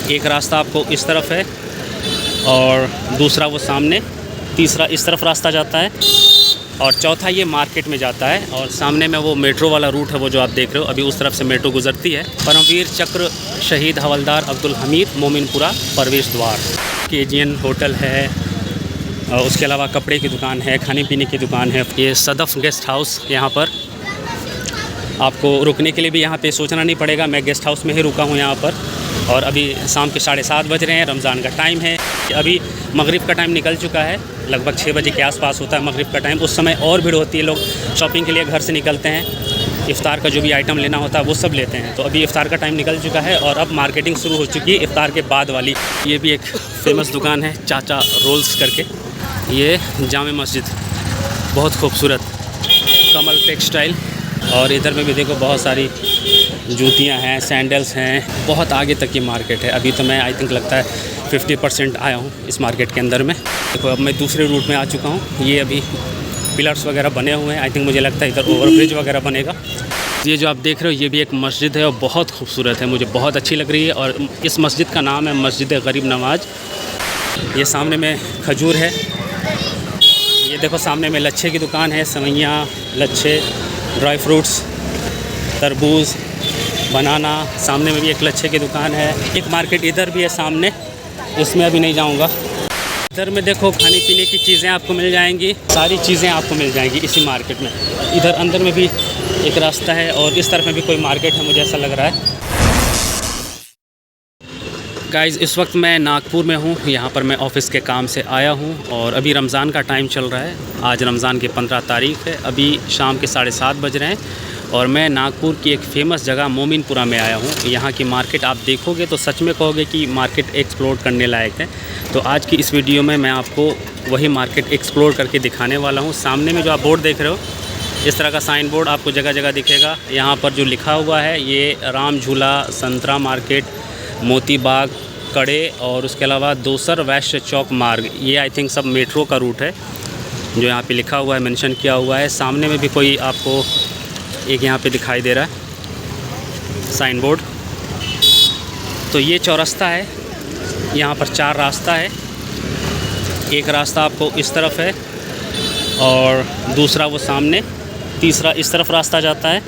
एक रास्ता आपको इस तरफ है और दूसरा वो सामने, तीसरा इस तरफ रास्ता जाता है और चौथा ये मार्केट में जाता है। और सामने में वो मेट्रो वाला रूट है, वो जो आप देख रहे हो, अभी उस तरफ से मेट्रो गुजरती है। परमवीर चक्र शहीद हवलदार अब्दुल हमीद मोमिनपुरा प्रवेश द्वार। केजीएन होटल है, उसके अलावा कपड़े की दुकान है, खाने पीने की दुकान है। ये सदफ़ गेस्ट हाउस, यहाँ पर आपको रुकने के लिए भी यहाँ पे सोचना नहीं पड़ेगा। मैं गेस्ट हाउस में ही रुका हूँ यहाँ पर। और अभी शाम के 7:30 बज रहे हैं, रमज़ान का टाइम है। अभी मगरिब का टाइम निकल चुका है, लगभग 6 बजे के आसपास होता है मगरिब का टाइम। उस समय और भीड़ होती है, लोग शॉपिंग के लिए घर से निकलते हैं, इफ़्तार का जो भी आइटम लेना होता है वो सब लेते हैं। तो अभी इफ़्तार का टाइम निकल चुका है और अब मार्केटिंग शुरू हो चुकी है इफ़्तार के बाद वाली। ये भी एक फेमस दुकान है चाचा रोल्स करके, ये जामे मस्जिद, बहुत खूबसूरत कमल टेक्सटाइल। और इधर में भी देखो बहुत सारी जूतियां हैं, सैंडल्स हैं, बहुत आगे तक की मार्केट है। अभी तो मैं आई थिंक लगता है 50% आया हूँ इस मार्केट के अंदर में। देखो अब मैं दूसरे रूट में आ चुका हूँ। ये अभी पिलर्स वगैरह बने हुए हैं, आई थिंक मुझे लगता है इधर ओवरब्रिज वगैरह बनेगा। ये जो आप देख रहे हो ये भी एक मस्जिद है और बहुत खूबसूरत है, मुझे बहुत अच्छी लग रही है। और इस मस्जिद का नाम है मस्जिद गरीब नवाज। ये सामने में खजूर है, ये देखो सामने में लच्छे की दुकान है, सवैयाँ, लच्छे, ड्राई फ्रूट्स, तरबूज, बनाना। सामने में भी एक लच्छे की दुकान है। एक मार्केट इधर भी है सामने, इसमें अभी नहीं जाऊंगा। इधर में देखो खाने पीने की चीज़ें आपको मिल जाएंगी, सारी चीज़ें आपको मिल जाएंगी इसी मार्केट में। इधर अंदर में भी एक रास्ता है और इस तरफ में भी कोई मार्केट है, मुझे ऐसा लग रहा है। गाइज़ इस वक्त मैं नागपुर में हूँ, यहाँ पर मैं ऑफ़िस के काम से आया हूँ और अभी रमज़ान का टाइम चल रहा है। आज रमज़ान की 15 तारीख़ है, अभी शाम के 7:30 बज रहे हैं और मैं नागपुर की एक फ़ेमस जगह मोमिनपुरा में आया हूँ। यहाँ की मार्केट आप देखोगे तो सच में कहोगे कि मार्केट एक्सप्लोर करने लायक है। तो आज की इस वीडियो में मैं आपको वही मार्केट एक्सप्लोर करके दिखाने वाला हूँ। सामने में जो आप बोर्ड देख रहे हो, इस तरह का साइन बोर्ड आपको जगह जगह दिखेगा। यहाँ पर जो लिखा हुआ है ये राम झूला, संतरा मार्केट, मोती बाग, कड़े और उसके अलावा दोसर वैश्य चौक मार्ग, ये आई थिंक सब मेट्रो का रूट है जो यहाँ पे लिखा हुआ है, मेंशन किया हुआ है। सामने में भी कोई आपको एक यहाँ पे दिखाई दे रहा है साइन बोर्ड। तो ये चौरस्ता है, यहाँ पर 4 रास्ता है। एक रास्ता आपको इस तरफ है और दूसरा वो सामने, तीसरा इस तरफ रास्ता जाता है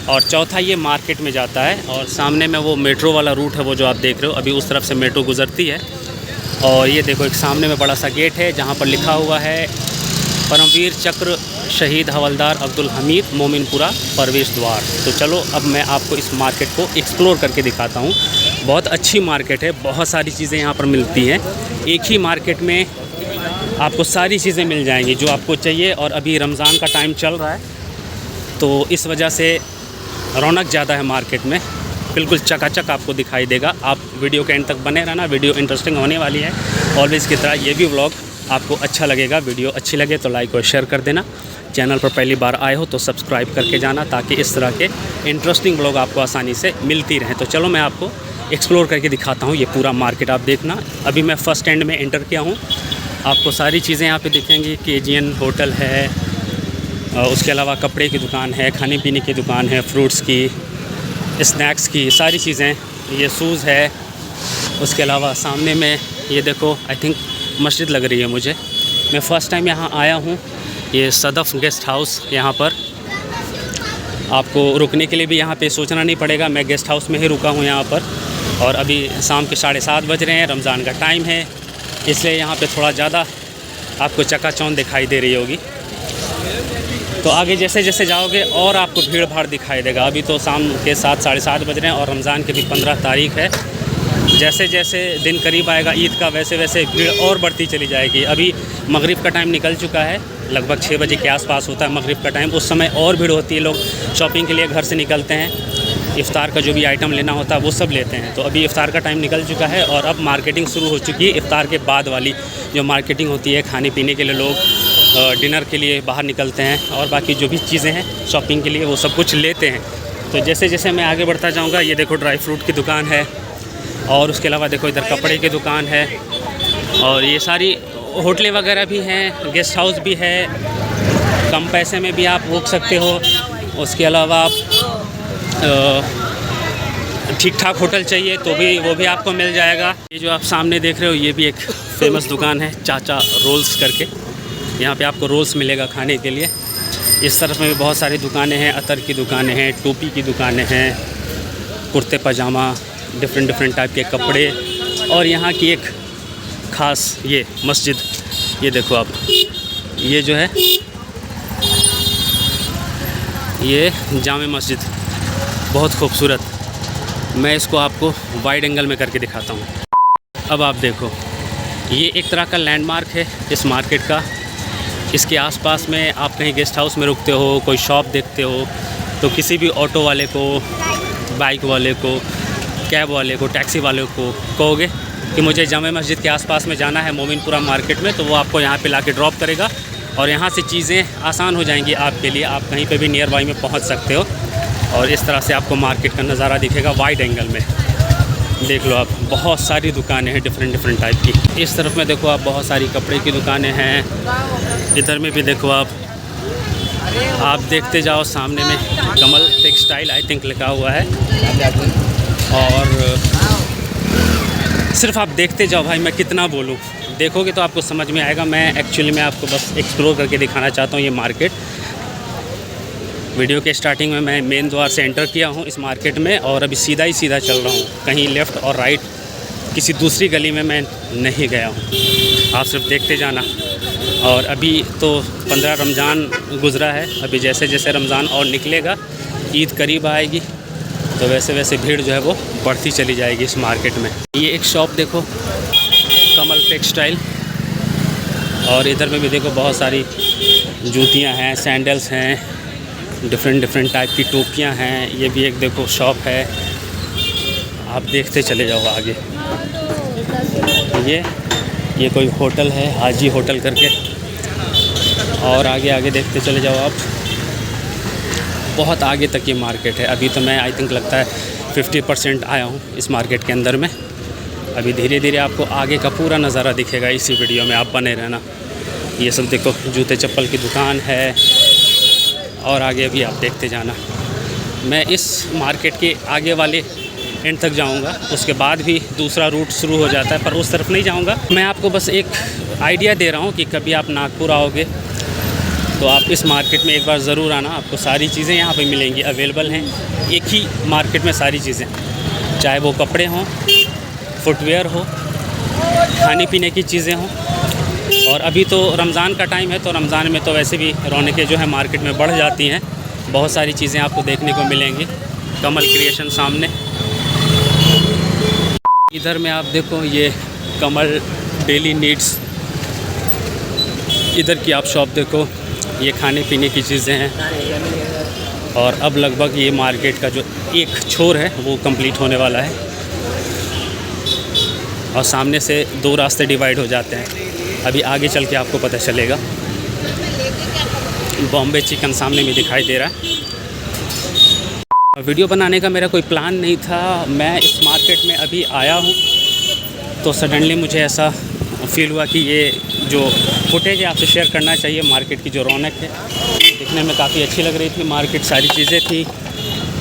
और चौथा ये मार्केट में जाता है। और सामने में वो मेट्रो वाला रूट है, वो जो आप देख रहे हो, अभी उस तरफ से मेट्रो गुजरती है। और ये देखो एक सामने में बड़ा सा गेट है जहाँ पर लिखा हुआ है परमवीर चक्र शहीद हवलदार अब्दुल हमीद मोमिनपुरा प्रवेश द्वार। तो चलो अब मैं आपको इस मार्केट को एक्सप्लोर करके दिखाता हूँ। बहुत अच्छी मार्केट है, बहुत सारी चीज़ें यहाँ पर मिलती हैं। एक ही मार्केट में आपको सारी चीज़ें मिल जाएंगी जो आपको चाहिए। और अभी रमज़ान का टाइम चल रहा है तो इस वजह से रौनक ज़्यादा है मार्केट में, बिल्कुल चकाचक आपको दिखाई देगा। आप वीडियो के एंड तक बने रहना, वीडियो इंटरेस्टिंग होने वाली है। ऑलवेज़ की तरह ये भी व्लॉग आपको अच्छा लगेगा। वीडियो अच्छी लगे तो लाइक और शेयर कर देना। चैनल पर पहली बार आए हो तो सब्सक्राइब करके जाना, ताकि इस तरह के इंटरेस्टिंग व्लॉग आपको आसानी से मिलती रहें। तो चलो मैं आपको एक्सप्लोर करके दिखाता हूँ ये पूरा मार्केट। आप देखना, अभी मैं फ़र्स्ट एंड में एंटर किया हूँ। आपको सारी चीज़ें यहाँ पे दिखेंगी। केजीएन होटल है, उसके अलावा कपड़े की दुकान है, खाने पीने की दुकान है, फ्रूट्स की, स्नैक्स की, सारी चीज़ें। ये शूज़ है। उसके अलावा सामने में ये देखो, आई थिंक मस्जिद लग रही है मुझे। मैं फ़र्स्ट टाइम यहाँ आया हूँ। ये सदफ़ गेस्ट हाउस, यहाँ पर आपको रुकने के लिए भी यहाँ पे सोचना नहीं पड़ेगा। मैं गेस्ट हाउस में ही रुका हूँ यहाँ पर। और अभी शाम के 7:30 बज रहे हैं, रमज़ान का टाइम है, इसलिए यहाँ पे थोड़ा ज़्यादा आपको चकाचौंध दिखाई दे रही होगी। तो आगे जैसे जैसे जाओगे और आपको भीड़ भाड़ दिखाई देगा। अभी तो शाम के 7 साढ़े 7 बज रहे हैं और रमज़ान की भी 15 तारीख़ है। जैसे जैसे दिन करीब आएगा ईद का, वैसे वैसे भीड़ और बढ़ती चली जाएगी। अभी मगरिब का टाइम निकल चुका है, लगभग 6 बजे के आसपास होता है मगरिब का टाइम। उस समय और भीड़ होती है, लोग शॉपिंग के लिए घर से निकलते हैं, इफ़्तार का जो भी आइटम लेना होता है वो सब लेते हैं। तो अभी इफ़्तार का टाइम निकल चुका है और अब मार्केटिंग शुरू हो चुकी है। इफ़्तार के बाद वाली जो मार्केटिंग होती है, खाने पीने के लिए लोग डिनर के लिए बाहर निकलते हैं और बाकी जो भी चीज़ें हैं शॉपिंग के लिए वो सब कुछ लेते हैं। तो जैसे जैसे मैं आगे बढ़ता जाऊँगा, ये देखो ड्राई फ्रूट की दुकान है और उसके अलावा देखो इधर कपड़े की दुकान है और ये सारी होटलें वगैरह भी हैं, गेस्ट हाउस भी है। कम पैसे में भी आप रुक सकते हो। उसके अलावा आप ठीक ठाक होटल चाहिए तो भी वो भी आपको मिल जाएगा। ये जो आप सामने देख रहे हो ये भी एक फेमस दुकान है, चाचा रोल्स करके। यहाँ पे आपको रोल्स मिलेगा खाने के लिए। इस तरफ में भी बहुत सारी दुकानें हैं, अतर की दुकानें हैं, टोपी की दुकानें हैं, कुर्ते पजामा, डिफरेंट टाइप के कपड़े। और यहाँ की एक ख़ास ये मस्जिद, ये देखो आप, ये जो है ये जामे मस्जिद, बहुत खूबसूरत। मैं इसको आपको वाइड एंगल में करके दिखाता हूँ। अब आप देखो, ये एक तरह का लैंडमार्क है इस मार्केट का। इसके आसपास में आप कहीं गेस्ट हाउस में रुकते हो, कोई शॉप देखते हो, तो किसी भी ऑटो वाले को, बाइक वाले को, कैब वाले को, टैक्सी वाले को कहोगे कि मुझे जामे मस्जिद के आसपास में जाना है मोमिनपुरा मार्केट में, तो वो आपको यहाँ पे लाके ड्रॉप करेगा और यहाँ से चीज़ें आसान हो जाएंगी आपके लिए। आप कहीं पे भी नियर बाई में पहुँच सकते हो और इस तरह से आपको मार्केट का नज़ारा दिखेगा वाइड एंगल में। देख लो आप, बहुत सारी दुकानें हैं डिफरेंट टाइप की। इस तरफ में देखो आप, बहुत सारी कपड़े की दुकानें हैं। इधर में भी देखो आप देखते जाओ, सामने में कमल टेक्सटाइल आई थिंक लिखा हुआ है। और सिर्फ आप देखते जाओ भाई, मैं कितना बोलूँ, देखोगे तो आपको समझ में आएगा। मैं एक्चुअली मैं आपको बस एक्सप्लोर करके दिखाना चाहता हूँ ये मार्केट। वीडियो के स्टार्टिंग में मैं मेन द्वार से एंटर किया हूँ इस मार्केट में और अभी सीधा ही सीधा चल रहा हूँ। कहीं लेफ़्ट और राइट किसी दूसरी गली में मैं नहीं गया हूँ। आप सिर्फ देखते जाना। और अभी तो 15 रमज़ान गुज़रा है। अभी जैसे जैसे रमज़ान और निकलेगा, ईद करीब आएगी, तो वैसे वैसे भीड़ जो है वो बढ़ती चली जाएगी इस मार्केट में। ये एक शॉप देखो, कमल टेक्सटाइल। और इधर में भी देखो बहुत सारी जूतियां हैं, सैंडल्स हैं, डिफरेंट टाइप की टोपियां हैं। ये भी एक देखो शॉप है। आप देखते चले जाओ आगे। ये कोई होटल है, हाजी होटल करके। और आगे देखते चले जाओ आप, बहुत आगे तक ये मार्केट है। अभी तो मैं आई थिंक लगता है 50% आया हूँ इस मार्केट के अंदर में। अभी धीरे धीरे आपको आगे का पूरा नज़ारा दिखेगा इसी वीडियो में, आप बने रहना। ये सब देखो जूते चप्पल की दुकान है और आगे भी आप देखते जाना। मैं इस मार्केट के आगे वाले एंड तक जाऊंगा, उसके बाद भी दूसरा रूट शुरू हो जाता है, पर उस तरफ नहीं जाऊंगा। मैं आपको बस एक आइडिया दे रहा हूँ कि कभी आप नागपुर आओगे तो आप इस मार्केट में एक बार ज़रूर आना। आपको सारी चीज़ें यहाँ पे मिलेंगी, अवेलेबल हैं एक ही मार्केट में सारी चीज़ें, चाहे वो कपड़े हों, फुटवेयर हो, खाने पीने की चीज़ें हों। और अभी तो रमज़ान का टाइम है, तो रमज़ान में तो वैसे भी रौनकें जो है मार्केट में बढ़ जाती हैं। बहुत सारी चीज़ें आपको देखने को मिलेंगी। कमल क्रिएशन सामने। इधर में आप देखो, ये कमल डेली नीड्स, इधर की आप शॉप देखो, ये खाने पीने की चीज़ें हैं। और अब लगभग ये मार्केट का जो एक छोर है वो कंप्लीट होने वाला है और सामने से 2 रास्ते डिवाइड हो जाते हैं। अभी आगे चल के आपको पता चलेगा। बॉम्बे चिकन सामने में दिखाई दे रहा है। वीडियो बनाने का मेरा कोई प्लान नहीं था। मैं इस मार्केट में अभी आया हूँ तो सडनली मुझे ऐसा फील हुआ कि ये जो फुटेज है आपसे शेयर करना चाहिए। मार्केट की जो रौनक है दिखने में काफ़ी अच्छी लग रही थी मार्केट, सारी चीज़ें थी।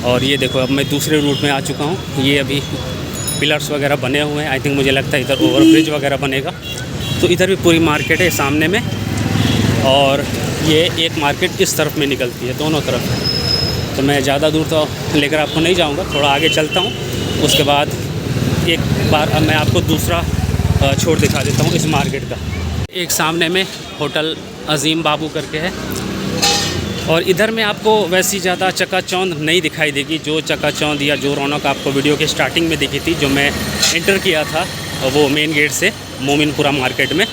और ये देखो, अब मैं दूसरे रूट में आ चुका हूँ। ये अभी पिलर्स वगैरह बने हुए हैं। आई थिंक मुझे लगता है इधर ओवरब्रिज वगैरह बनेगा। तो इधर भी पूरी मार्केट है सामने में। और ये एक मार्केट इस तरफ में निकलती है, दोनों तरफ। तो मैं ज़्यादा दूर तो लेकर आपको नहीं जाऊँगा, थोड़ा आगे चलता हूँ। उसके बाद एक बार अब मैं आपको दूसरा छोर दिखा देता हूँ इस मार्केट का। एक सामने में होटल अजीम बाबू करके है। और इधर में आपको वैसी ज़्यादा चकाचौंध नहीं दिखाई देगी। जो चकाचौंध या जो रौनक आपको वीडियो के स्टार्टिंग में दिखी थी, जो मैं एंटर किया था वो मेन गेट से मोमिनपुरा मार्केट में,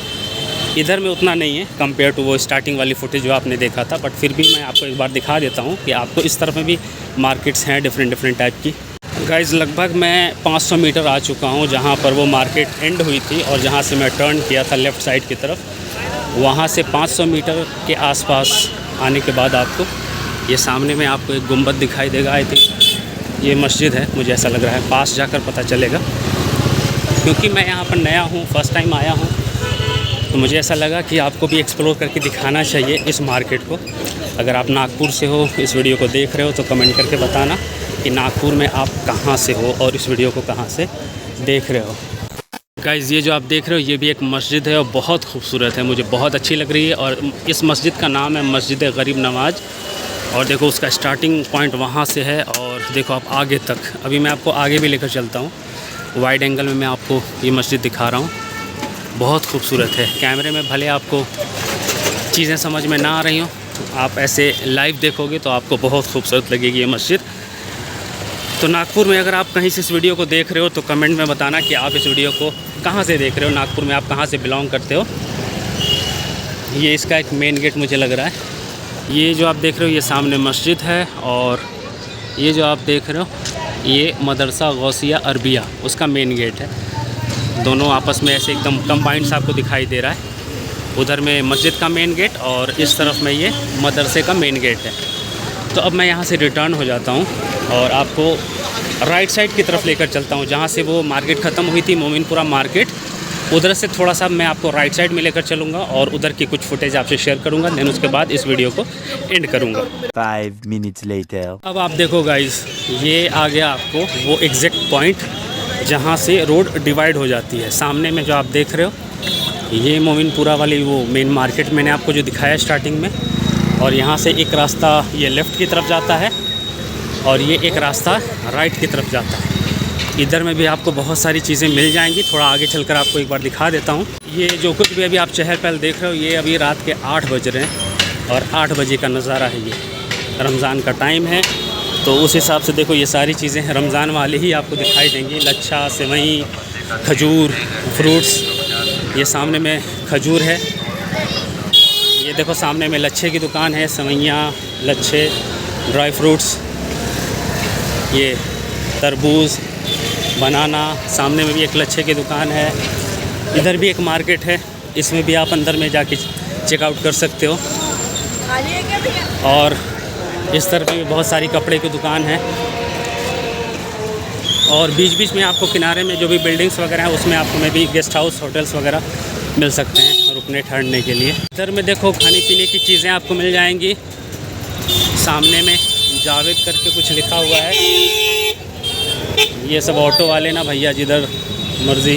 इधर में उतना नहीं है कंपेयर टू वो स्टार्टिंग वाली फुटेज जो आपने देखा था। बट फिर भी मैं आपको एक बार दिखा देता हूँ कि आपको इस तरफ में भी मार्केट्स हैं डिफरेंट टाइप की। गाइज़, लगभग मैं 500 मीटर आ चुका हूँ जहाँ पर वो मार्केट एंड हुई थी और जहाँ से मैं टर्न किया था लेफ़्ट साइड की तरफ। वहाँ से 500 मीटर के आसपास आने के बाद आपको ये सामने में आपको एक गुंबद दिखाई देगा। आई थिंक ये मस्जिद है, मुझे ऐसा लग रहा है। पास जाकर पता चलेगा, क्योंकि मैं यहाँ पर नया हूँ, फ़र्स्ट टाइम आया हूँ, तो मुझे ऐसा लगा कि आपको भी एक्सप्लोर करके दिखाना चाहिए इस मार्केट को। अगर आप नागपुर से हो, इस वीडियो को देख रहे हो, तो कमेंट करके बताना कि नागपुर में आप कहाँ से हो और इस वीडियो को कहाँ से देख रहे हो। गाइज़ ये जो आप देख रहे हो ये भी एक मस्जिद है और बहुत खूबसूरत है, मुझे बहुत अच्छी लग रही है। और इस मस्जिद का नाम है मस्जिद गरीब नवाज़। और देखो उसका स्टार्टिंग पॉइंट वहाँ से है और देखो आप आगे तक। अभी मैं आपको आगे भी लेकर चलता हूँ, वाइड एंगल में मैं आपको ये मस्जिद दिखा रहा हूँ। बहुत खूबसूरत है, कैमरे में भले आपको चीज़ें समझ में ना आ रही हों, आप ऐसे लाइव देखोगे तो आपको बहुत खूबसूरत लगेगी ये मस्जिद। तो नागपुर में अगर आप कहीं से इस वीडियो को देख रहे हो तो कमेंट में बताना कि आप इस वीडियो को कहाँ से देख रहे हो, नागपुर में आप कहाँ से बिलोंग करते हो। ये इसका एक मेन गेट मुझे लग रहा है। ये जो आप देख रहे हो ये सामने मस्जिद है और ये जो आप देख रहे हो ये मदरसा गौसिया अरबिया उसका मेन गेट है। दोनों आपस में ऐसे एकदम कंबाइंड आपको दिखाई दे रहा है। उधर में मस्जिद का मेन गेट और इस तरफ में ये मदरसे का मेन गेट है। तो अब मैं यहाँ से रिटर्न हो जाता हूँ और आपको राइट साइड की तरफ लेकर चलता हूँ, जहाँ से वो मार्केट ख़त्म हुई थी, मोमिनपुरा मार्केट। उधर से थोड़ा सा मैं आपको राइट साइड में लेकर चलूँगा और उधर की कुछ फुटेज आपसे शेयर करूँगा। देन उसके बाद इस वीडियो को एंड करूँगा। 5 minutes later. अब आप देखो गाइस, ये आ गया आपको वो एग्जैक्ट पॉइंट जहाँ से रोड डिवाइड हो जाती है। सामने में जो आप देख रहे हो ये मोमिनपुरा वाली वो मेन मार्केट मैंने आपको जो दिखाया स्टार्टिंग में। और यहाँ से एक रास्ता ये लेफ़्ट की तरफ जाता है और ये एक रास्ता राइट की तरफ जाता है। इधर में भी आपको बहुत सारी चीज़ें मिल जाएंगी। थोड़ा आगे चलकर आपको एक बार दिखा देता हूँ। ये जो कुछ भी अभी आप चहल पहल देख रहे हो ये अभी रात के 8 बज रहे हैं और 8 बजे का नज़ारा है। ये रमज़ान का टाइम है तो उस हिसाब से देखो ये सारी चीज़ें रमज़ान वाले ही आपको दिखाई देंगी। लच्छा, सेवई, खजूर, फ्रूट्स। ये सामने में खजूर है। ये देखो सामने में लच्छे की दुकान है, सेवइयाँ, लच्छे, ड्राई फ्रूट्स, ये तरबूज, बनाना। सामने में भी एक लच्छे की दुकान है। इधर भी एक मार्केट है, इसमें भी आप अंदर में जाके चेकआउट कर सकते हो। और इस तरफ भी बहुत सारी कपड़े की दुकान है। और बीच बीच में आपको किनारे में जो भी बिल्डिंग्स वगैरह हैं उसमें आपको में भी गेस्ट हाउस, होटल्स वगैरह मिल सकते हैं रुकने ठहरने के लिए। इधर में देखो खाने पीने की चीज़ें आपको मिल जाएंगी। सामने में जावेद करके कुछ लिखा हुआ है। ये सब ऑटो वाले ना भैया जिधर मर्ज़ी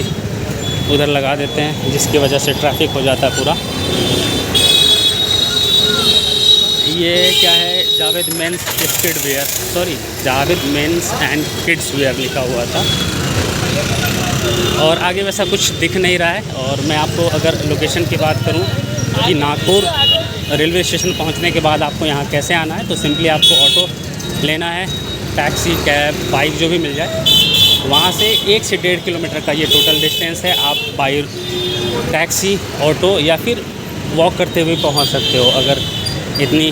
उधर लगा देते हैं, जिसकी वजह से ट्रैफिक हो जाता है पूरा। ये क्या है, Javed men's kid wear, sorry Javed men's and kids wear लिखा हुआ था। और आगे वैसा कुछ दिख नहीं रहा है। और मैं आपको अगर लोकेशन की बात करूं कि नागपुर रेलवे स्टेशन पहुंचने के बाद आपको यहाँ कैसे आना है, तो सिंपली आपको ऑटो लेना है, टैक्सी, कैब, बाइक जो भी मिल जाए। वहाँ से 1 से 1.5 किलोमीटर का ये टोटल डिस्टेंस है। आप बाई टैक्सी, ऑटो या फिर वॉक करते हुए पहुँच सकते हो। अगर इतनी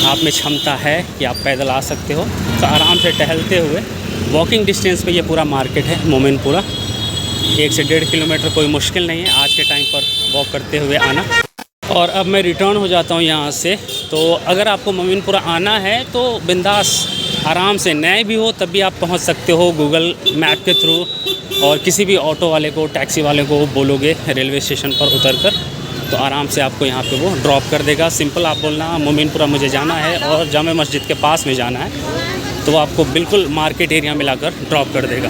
आप में क्षमता है कि आप पैदल आ सकते हो तो आराम से टहलते हुए वॉकिंग डिस्टेंस पे ये पूरा मार्केट है मोमिनपुरा। 1 से 1.5 किलोमीटर कोई मुश्किल नहीं है आज के टाइम पर वॉक करते हुए आना। और अब मैं रिटर्न हो जाता हूँ यहाँ से। तो अगर आपको मोमिनपुरा आना है तो बिंदास आराम से, नए भी हो तब भी आप पहुँच सकते हो गूगल मैप के थ्रू। और किसी भी ऑटो वाले को, टैक्सी वाले को बोलोगे रेलवे स्टेशन पर उतरकर तो आराम से आपको यहाँ पे वो ड्रॉप कर देगा। सिंपल आप बोलना मोमिनपुरा मुझे जाना है और जामे मस्जिद के पास में जाना है तो वो आपको बिल्कुल मार्केट एरिया में लाकर ड्रॉप कर देगा।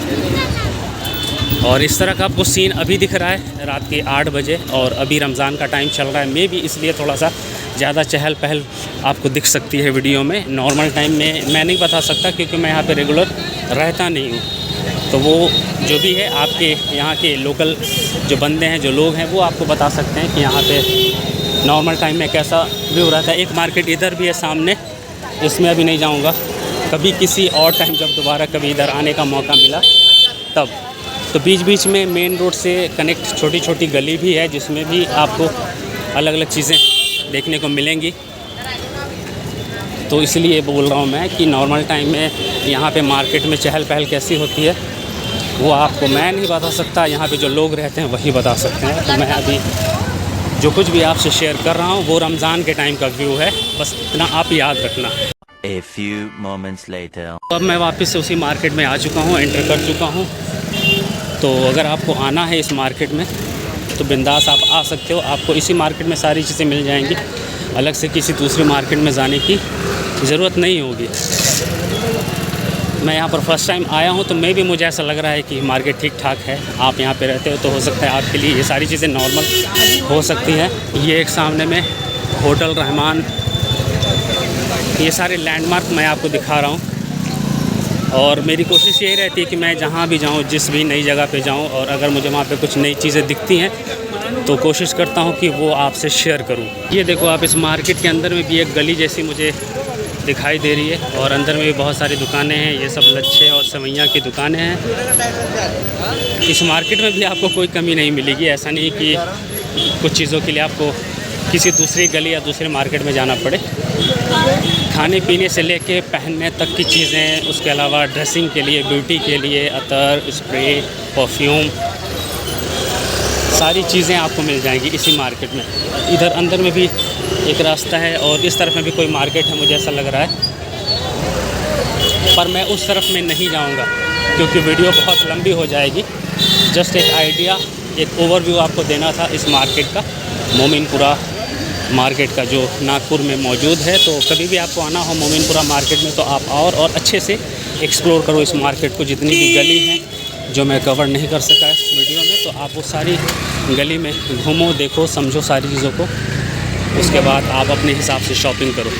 और इस तरह का आपको सीन अभी दिख रहा है रात के 8 बजे और अभी रमज़ान का टाइम चल रहा है। मे भी इसलिए थोड़ा सा ज़्यादा चहल पहल आपको दिख सकती है वीडियो में। नॉर्मल टाइम में मैं नहीं बता सकता क्योंकि मैं यहाँ पे रेगुलर रहता नहीं हूँ। तो वो जो भी है आपके यहाँ के लोकल जो बंदे हैं, जो लोग हैं, वो आपको बता सकते हैं कि यहाँ पे नॉर्मल टाइम में कैसा व्यू रहता है। एक मार्केट इधर भी है सामने, इसमें अभी नहीं जाऊँगा, कभी किसी और टाइम जब दोबारा कभी इधर आने का मौका मिला तब। तो बीच बीच में मेन रोड से कनेक्ट छोटी छोटी गली भी है जिसमें भी आपको अलग अलग चीज़ें देखने को मिलेंगी। तो इसलिए बोल रहा हूँ मैं कि नॉर्मल टाइम में यहाँ पे मार्केट में चहल पहल कैसी होती है वो आपको मैं नहीं बता सकता, यहाँ पे जो लोग रहते हैं वही बता सकते हैं। तो मैं अभी जो कुछ भी आपसे शेयर कर रहा हूँ वो रमज़ान के टाइम का व्यू है, बस इतना आप याद रखना। A few moments later. अब मैं वापस से उसी मार्केट में आ चुका हूँ, एंटर कर चुका हूँ। तो अगर आपको आना है इस मार्केट में तो बिंदास आप आ सकते हो। आपको इसी मार्केट में सारी चीज़ें मिल जाएंगी, अलग से किसी दूसरी मार्केट में जाने की ज़रूरत नहीं होगी। मैं यहाँ पर फर्स्ट टाइम आया हूँ तो मैं भी मुझे ऐसा लग रहा है कि मार्केट ठीक ठाक है। आप यहाँ पे रहते हो तो हो सकता है आपके लिए ये सारी चीज़ें नॉर्मल हो सकती हैं। ये एक सामने में होटल रहमान, ये सारे लैंडमार्क मैं आपको दिखा रहा हूँ। और मेरी कोशिश यही रहती है कि मैं जहाँ भी जाऊँ, जिस भी नई जगह पे जाऊँ, और अगर मुझे वहाँ पे कुछ नई चीज़ें दिखती हैं तो कोशिश करता हूँ कि वो आपसे शेयर करूँ। ये देखो आप, इस मार्केट के अंदर में भी एक गली जैसी मुझे दिखाई दे रही है और अंदर में भी बहुत सारी दुकानें हैं। ये सब लच्छे और सेवइयाँ की दुकानें हैं। इस मार्केट में भी आपको कोई कमी नहीं मिलेगी। ऐसा नहीं कि कुछ चीज़ों के लिए आपको किसी दूसरी गली या दूसरे मार्केट में जाना पड़े। खाने पीने से लेके पहनने तक की चीज़ें, उसके अलावा ड्रेसिंग के लिए, ब्यूटी के लिए अतर, स्प्रे, परफ्यूम, सारी चीज़ें आपको मिल जाएंगी इसी मार्केट में। इधर अंदर में भी एक रास्ता है और इस तरफ में भी कोई मार्केट है, मुझे ऐसा लग रहा है। पर मैं उस तरफ में नहीं जाऊंगा क्योंकि वीडियो बहुत लंबी हो जाएगी। जस्ट एक आइडिया, एक ओवरव्यू आपको देना था इस मार्केट का, मोमिनपुरा मार्केट का, जो नागपुर में मौजूद है। तो कभी भी आपको आना हो मोमिनपुरा मार्केट में तो आप और अच्छे से एक्सप्लोर करो इस मार्केट को। जितनी भी गली हैं जो मैं कवर नहीं कर सका इस वीडियो में, तो आप वो सारी गली में घूमो, देखो, समझो सारी चीज़ों को। उसके बाद आप अपने हिसाब से शॉपिंग करो।